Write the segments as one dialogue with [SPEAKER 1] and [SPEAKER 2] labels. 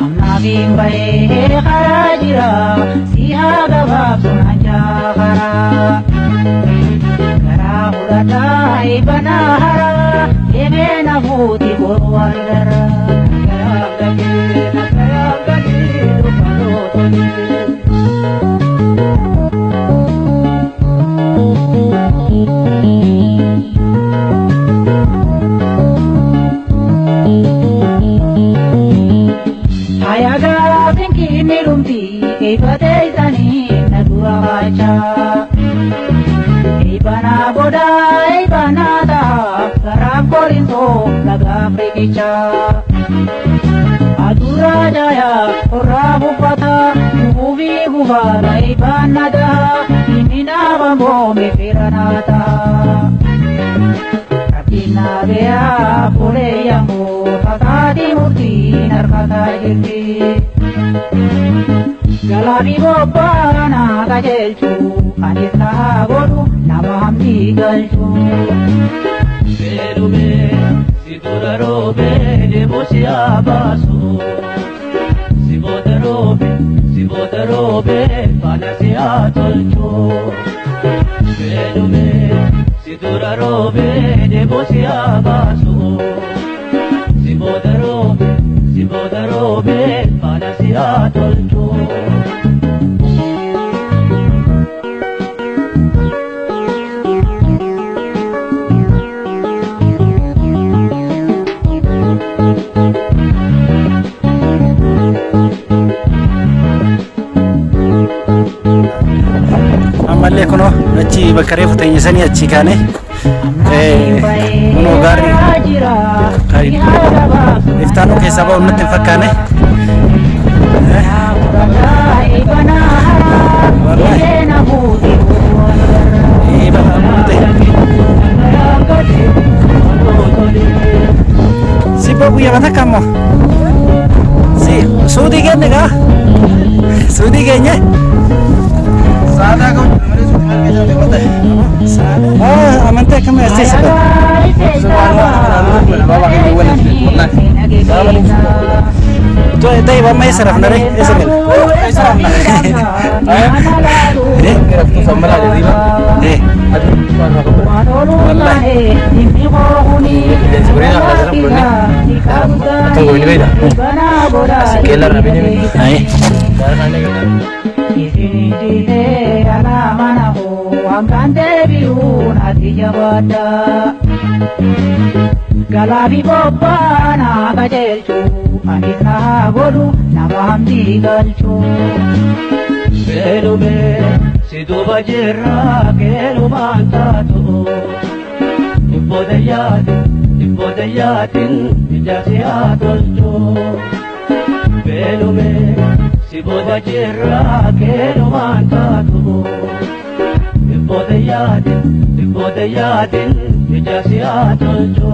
[SPEAKER 1] Amnabiin bahee karaa jira si haa gabaabsuun hanjaa karaa. Garaa fudhataa eebanaa haraa deemee na fuuti boru walgaraa. Nagaraaf gahee dhufanoo tolee. Ayaga pinki nirumti ifate isani nadua baca. Ibana boda ibana da garam korinto laga prekicha. Adura jaya ora bupata ubi gubara ibana da imina bambo me piranata. Kapina bea pole yamu kakadi murti narkata jirti. Galabi bobbana kajelchu anis na godu nama hamdi galchu. Berume sidura robe debo siya basu. Sibota robe pala siya tolchu. Berume sidura robe debo siya basu. Sibota robe pala siya tolchu.
[SPEAKER 2] Ammallee kuno achi bakka reefu teenyisanii achi kaane kunoo gaarii iftaanuu keessaa ba'u nutti hin fakkaane. Si bawa guyyaa bata kammo si suudii kenne gaa suudii keenye. Saada kau mana sudah makan jadi kota? Saada. Ah, amantai kami asli sebab. Bawa ke dua lagi. Tu itu ibu mai saraf nari, esok. Saraf nari. Kira tu sambal aja di mana? Wallahi. Dan sebenarnya ada saraf belum ni? Tunggu ini beda. Sekelar nabi ni. Hai. Darah ni kita.
[SPEAKER 1] Isini ala manahu angkante biun ati jawada. Galabi bobbana kajelchu anis na godu nama hamdi galchu.
[SPEAKER 3] Belume sidu bajirra kelu mantatu. Ibodayatin ijasi atolchu. Belume sidu bajirra kelu mantatu. Ibodayatin ijasi atolchu.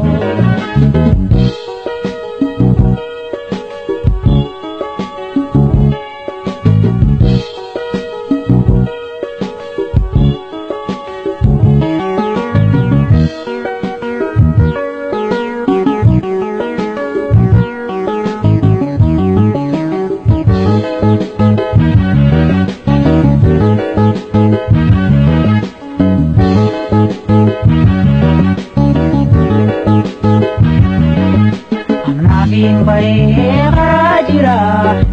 [SPEAKER 1] Amnabiin bahee karaa jira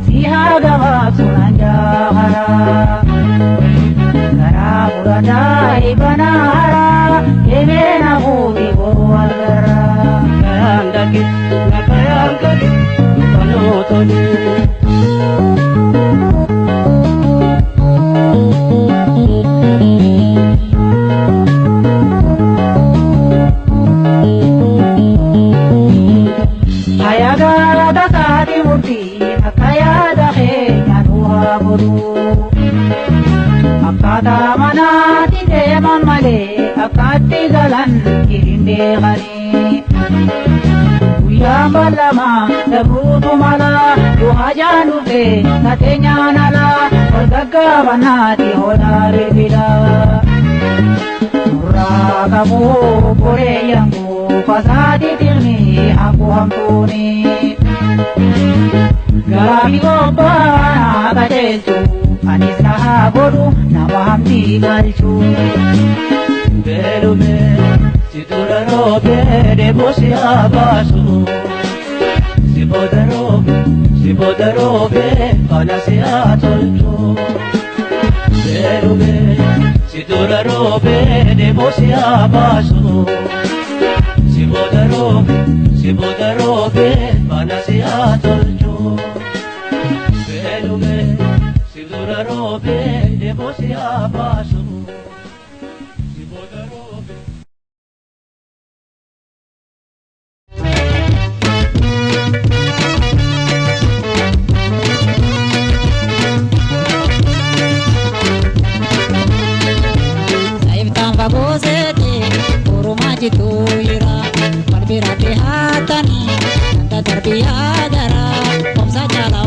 [SPEAKER 1] si haa gabaabsuun hanjaa karaa. Garaa fudhataa eebanaa haraa deemee na fuuti boru walgaraa.
[SPEAKER 3] Gayaan dhaqe nagayaan gale dhufanoo tolee.
[SPEAKER 1] Ayaga takati murti akaya dahe nyanuha boru. Akata manati deman male akati galan kirinde gani. Uya balama dabutu mala duhajanu te katenya nala ordaga banati hodare bila. Murra kamu pore yangu fasaati tilmi aku hamtuuni garaami gobbaa qajeelchu anis na haa godhu nama hamtii galchu
[SPEAKER 3] beelume si dura roobe deeboo si haa baasu si booda roobe faana si haa tolchu beelume si dura roobe deeboo si haa baasu si booda roobe faana si haa tolchu beelume si dura roobe deeboo si haa baasu si booda roobe.
[SPEAKER 4] Saiftaan fagoosete Oromaa jitu jira Walbira dhihaatanii Nanta darbiyaa gara Obsa jala